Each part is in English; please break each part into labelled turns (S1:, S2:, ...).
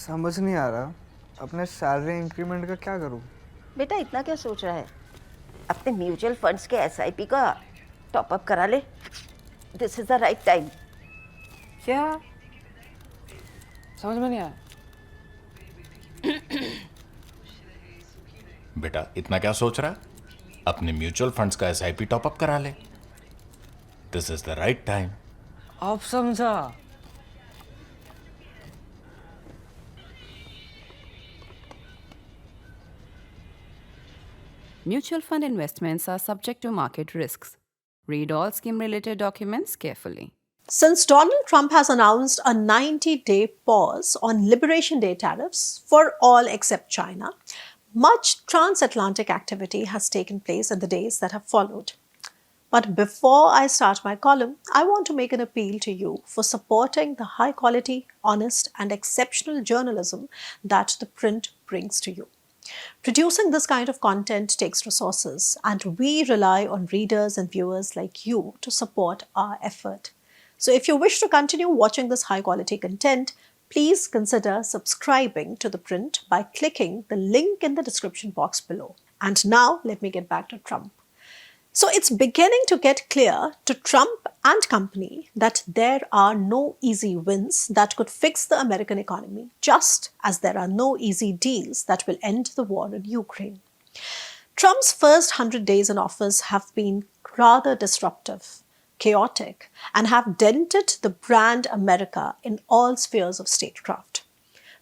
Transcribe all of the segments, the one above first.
S1: समझ नहीं आ रहा अपने सैलरी इंक्रीमेंट का क्या करूं।
S2: बेटा इतना क्या सोच रहा है? अपने म्यूचुअल फंड्स के एसआईपी का टॉप अप करा ले। This is the right time.
S3: क्या? समझ में नहीं आया।
S4: बेटा इतना क्या सोच रहा है? अपने म्यूचुअल फंड्स का एसआईपी टॉपअप करा ले। This is the right time.
S3: अब समझा।
S5: Mutual fund investments are subject to market risks. Read all scheme related documents carefully.
S6: Since Donald Trump has announced a 90-day pause on Liberation Day tariffs for all except China, much transatlantic activity has taken place in the days that have followed. But before I start my column, I want to make an appeal to you for supporting the high quality, honest, and exceptional journalism that The Print brings to you. Producing this kind of content takes resources, and we rely on readers and viewers like you to support our effort. So if you wish to continue watching this high-quality content, please consider subscribing to The Print by clicking the link in the description box below. And now, let me get back to Trump. So it's beginning to get clear to Trump and company that there are no easy wins that could fix the American economy, just as there are no easy deals that will end the war in Ukraine. Trump's first 100 days in office have been rather disruptive, chaotic, and have dented the brand America in all spheres of statecraft.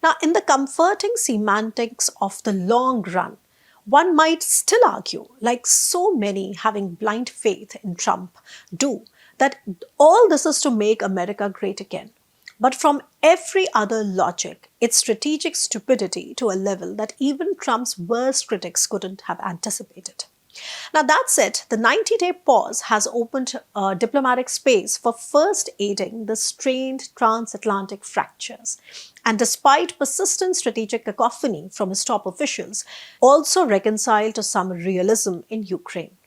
S6: Now, in the comforting semantics of the long run, one might still argue, like so many having blind faith in Trump do, that all this is to make America great again. But from every other logic, it's strategic stupidity to a level that even Trump's worst critics couldn't have anticipated. Now, that said, the 90-day pause has opened a diplomatic space for first aiding the strained transatlantic fractures, and despite persistent strategic cacophony from his top officials, also reconciled to some realism in Ukraine.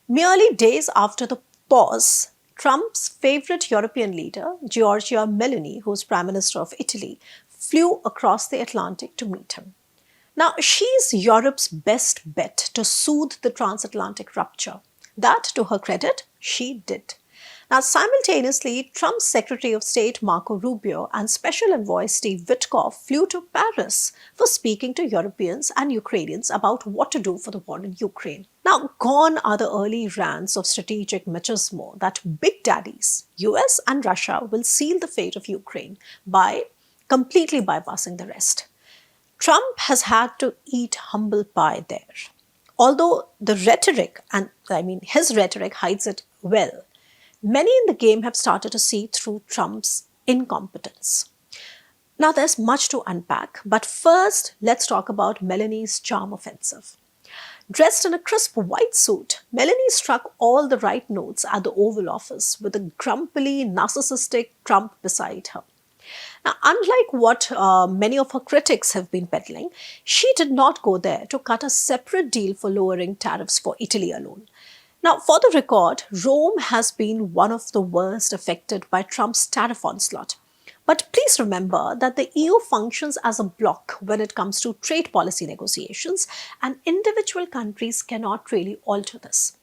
S6: Merely days after the pause, Trump's favorite European leader, Giorgia Meloni, who is Prime Minister of Italy, flew across the Atlantic to meet him. Now, she's Europe's best bet to soothe the transatlantic rupture. That, to her credit, she did. Now, simultaneously, Trump's Secretary of State Marco Rubio and Special Envoy Steve Witkoff flew to Paris for speaking to Europeans and Ukrainians about what to do for the war in Ukraine. Now, gone are the early rants of strategic machismo that big daddies, US and Russia, will seal the fate of Ukraine by completely bypassing the rest. Trump has had to eat humble pie there. Although the rhetoric, his rhetoric hides it well, many in the game have started to see through Trump's incompetence. Now, there's much to unpack, but first, let's talk about Meloni's charm offensive. Dressed in a crisp white suit, Meloni struck all the right notes at the Oval Office with a grumpily narcissistic Trump beside her. Now, unlike what many of her critics have been peddling, she did not go there to cut a separate deal for lowering tariffs for Italy alone. Now, for the record, Rome has been one of the worst affected by Trump's tariff onslaught. But please remember that the EU functions as a bloc when it comes to trade policy negotiations, and individual countries cannot really alter this.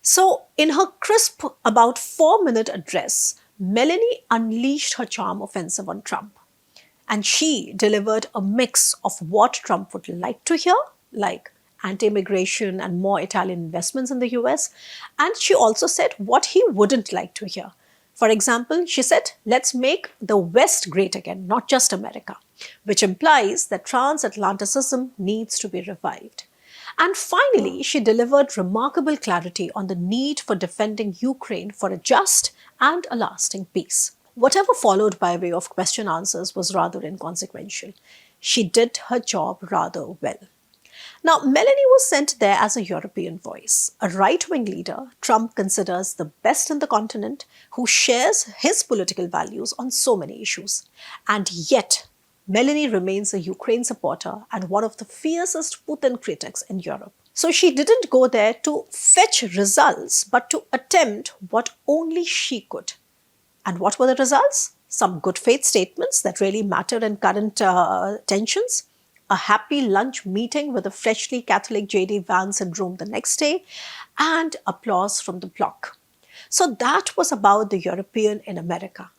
S6: So, in her crisp, about 4-minute address, Meloni unleashed her charm offensive on Trump. And she delivered a mix of what Trump would like to hear, like anti-immigration and more Italian investments in the US. And she also said what he wouldn't like to hear. For example, she said, let's make the West great again, not just America, which implies that Transatlanticism needs to be revived. And finally, she delivered remarkable clarity on the need for defending Ukraine for a just and a lasting peace. Whatever followed by way of question answers was rather inconsequential. She did her job rather well. Now, Meloni was sent there as a European voice, a right-wing leader Trump considers the best in the continent, who shares his political values on so many issues. And yet, Meloni remains a Ukraine supporter and one of the fiercest Putin critics in Europe. So she didn't go there to fetch results, but to attempt what only she could. And what were the results? some good faith statements that really matter in current tensions, a happy lunch meeting with a freshly Catholic J.D. Vance in Rome the next day, and applause from the bloc. So that was about the European in America.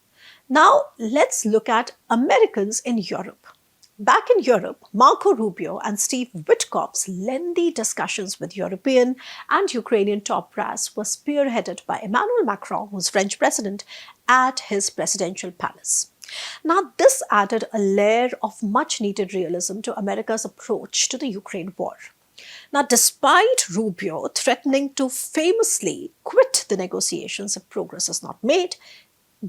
S6: Now let's look at Americans in Europe. Back in Europe, Marco Rubio and Steve Witkoff's lengthy discussions with European and Ukrainian top brass were spearheaded by Emmanuel Macron, who's French president, at his presidential palace. Now, this added a layer of much-needed realism to America's approach to the Ukraine war. Now, despite Rubio threatening to famously quit the negotiations if progress is not made,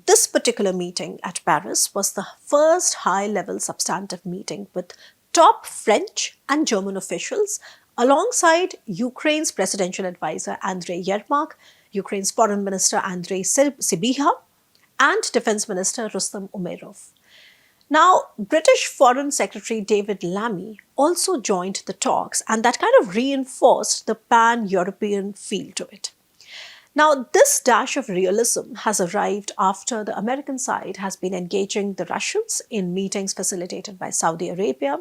S6: this particular meeting at Paris was the first high-level substantive meeting with top French and German officials alongside Ukraine's presidential advisor Andrei Yermak, Ukraine's foreign minister Andrei Sybiha, and defense minister Rustem Umerov. Now, British Foreign Secretary David Lammy also joined the talks, and that kind of reinforced the pan-European feel to it. Now, this dash of realism has arrived after the American side has been engaging the Russians in meetings facilitated by Saudi Arabia,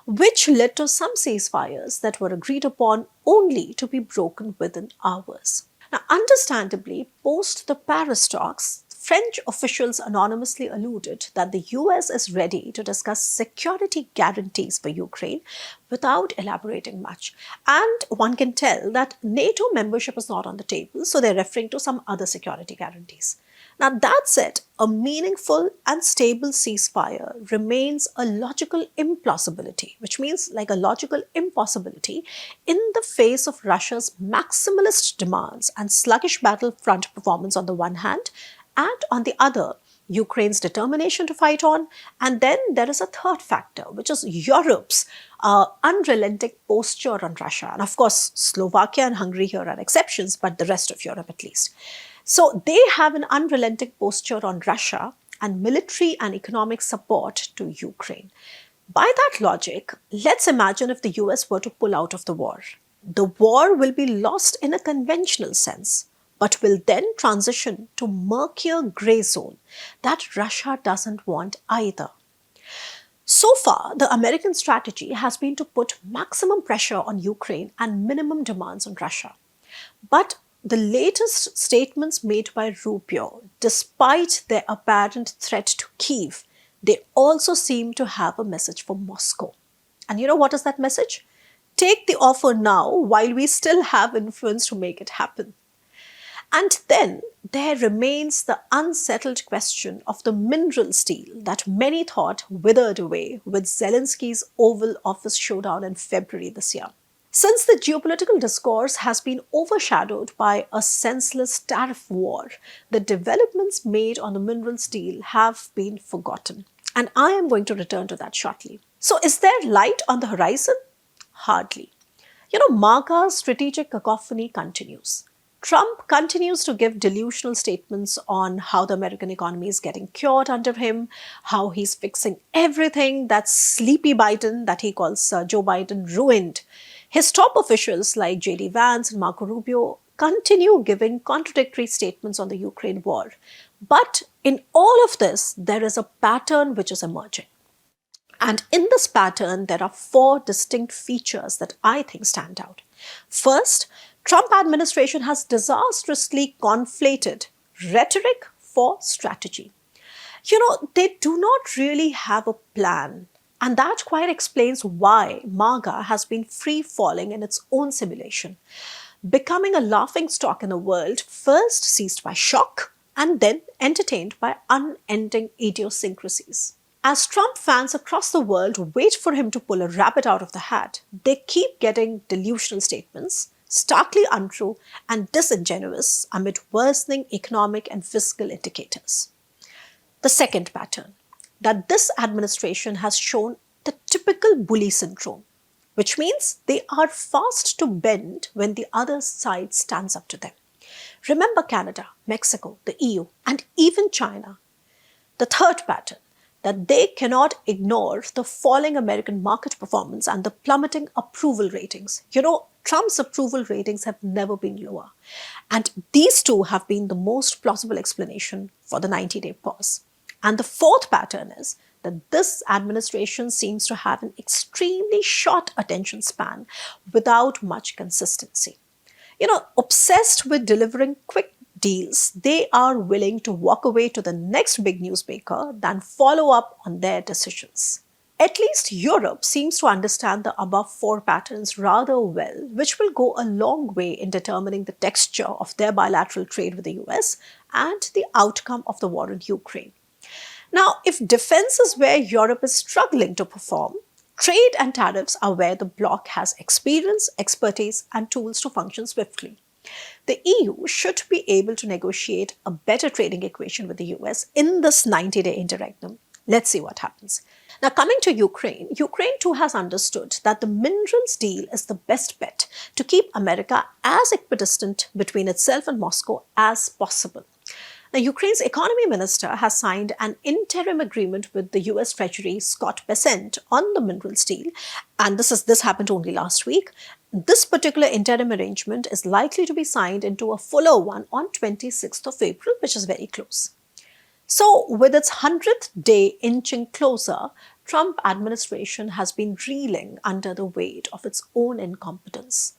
S6: which led to some ceasefires that were agreed upon only to be broken within hours. Now, understandably, post the Paris talks, French officials anonymously alluded that the US is ready to discuss security guarantees for Ukraine without elaborating much. And one can tell that NATO membership is not on the table, so they're referring to some other security guarantees. Now, that said, a meaningful and stable ceasefire remains a logical implausibility, which means like a logical impossibility in the face of Russia's maximalist demands and sluggish battlefront performance on the one hand, and on the other, Ukraine's determination to fight on. And then there is a third factor, which is Europe's unrelenting posture on Russia. And of course, Slovakia and Hungary here are exceptions, but the rest of Europe at least. So they have an unrelenting posture on Russia and military and economic support to Ukraine. By that logic, let's imagine if the US were to pull out of the war. The war will be lost in a conventional sense, but will then transition to murkier grey zone that Russia doesn't want either. So far, the American strategy has been to put maximum pressure on Ukraine and minimum demands on Russia. But the latest statements made by Rubio, despite their apparent threat to Kyiv, they also seem to have a message for Moscow. And you know what is that message? Take the offer now while we still have influence to make it happen. And then there remains the unsettled question of the mineral steel that many thought withered away with Zelensky's Oval Office showdown in February this year. Since the geopolitical discourse has been overshadowed by a senseless tariff war, the developments made on the mineral steel have been forgotten. And I am going to return to that shortly. So is there light on the horizon? Hardly. MAGA's strategic cacophony continues. Trump continues to give delusional statements on how the American economy is getting cured under him, how he's fixing everything that sleepy Biden, that he calls Joe Biden, ruined. His top officials like J.D. Vance and Marco Rubio continue giving contradictory statements on the Ukraine war. But in all of this, there is a pattern which is emerging. And in this pattern, there are 4 distinct features that I think stand out. First, Trump administration has disastrously conflated rhetoric for strategy. They do not really have a plan. And that quite explains why MAGA has been free-falling in its own simulation, becoming a laughingstock in a world first seized by shock and then entertained by unending idiosyncrasies. As Trump fans across the world wait for him to pull a rabbit out of the hat, they keep getting delusional statements, starkly untrue and disingenuous amid worsening economic and fiscal indicators. The second pattern, that this administration has shown the typical bully syndrome, which means they are fast to bend when the other side stands up to them. Remember Canada, Mexico, the EU, and even China. The third pattern, that they cannot ignore the falling American market performance and the plummeting approval ratings. Trump's approval ratings have never been lower. And these two have been the most plausible explanation for the 90-day pause. And the fourth pattern is that this administration seems to have an extremely short attention span without much consistency. Obsessed with delivering quick deals, they are willing to walk away to the next big newsmaker than follow up on their decisions. At least Europe seems to understand the above four patterns rather well, which will go a long way in determining the texture of their bilateral trade with the US and the outcome of the war in Ukraine. Now, if defense is where Europe is struggling to perform, trade and tariffs are where the bloc has experience, expertise, and tools to function swiftly. The EU should be able to negotiate a better trading equation with the US in this 90-day interregnum. Let's see what happens. Now, coming to Ukraine, Ukraine too has understood that the minerals deal is the best bet to keep America as equidistant between itself and Moscow as possible. Now, Ukraine's economy minister has signed an interim agreement with the US Treasury Scott Bessent on the minerals deal, and this happened only last week. This particular interim arrangement is likely to be signed into a fuller one on 26th of April, which is very close. So, with its 100th day inching closer, Trump administration has been reeling under the weight of its own incompetence.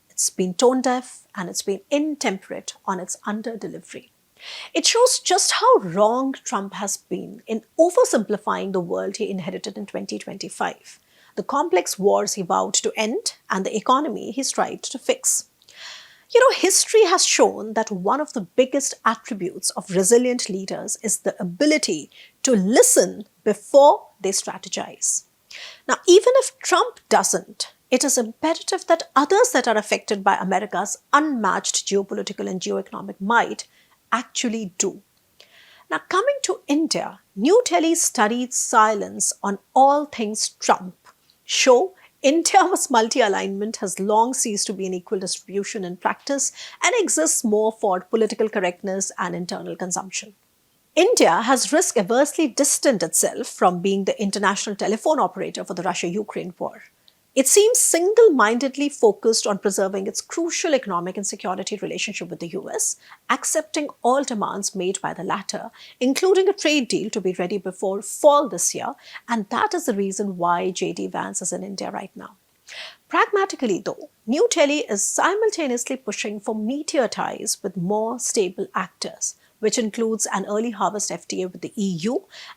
S6: It's been tone deaf and it's been intemperate on its under-delivery. It shows just how wrong Trump has been in oversimplifying the world he inherited in 2025, the complex wars he vowed to end, and the economy he strived to fix. History has shown that one of the biggest attributes of resilient leaders is the ability to listen before they strategize. Now, even if Trump doesn't, it is imperative that others that are affected by America's unmatched geopolitical and geoeconomic might actually do. Now, coming to India, New Delhi's studied silence on all things Trump show India's multi-alignment has long ceased to be an equal distribution in practice and exists more for political correctness and internal consumption. India has risk-aversely distanced itself from being the international telephone operator for the Russia-Ukraine war. It seems single-mindedly focused on preserving its crucial economic and security relationship with the US, accepting all demands made by the latter, including a trade deal to be ready before fall this year, and that is the reason why J.D. Vance is in India right now. Pragmatically though, New Delhi is simultaneously pushing for meteor ties with more stable actors, which includes an early harvest FTA with the EU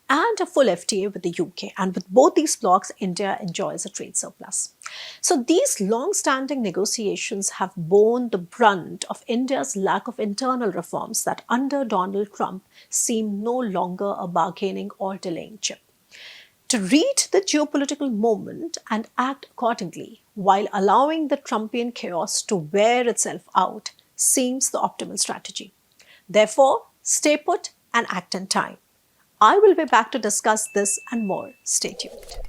S6: and a full FTA with the UK. And with both these blocs, India enjoys a trade surplus. So these long-standing negotiations have borne the brunt of India's lack of internal reforms that under Donald Trump seem no longer a bargaining or delaying chip. To read the geopolitical moment and act accordingly while allowing the Trumpian chaos to wear itself out seems the optimal strategy. Therefore, stay put and act in time. I will be back to discuss this and more. Stay tuned.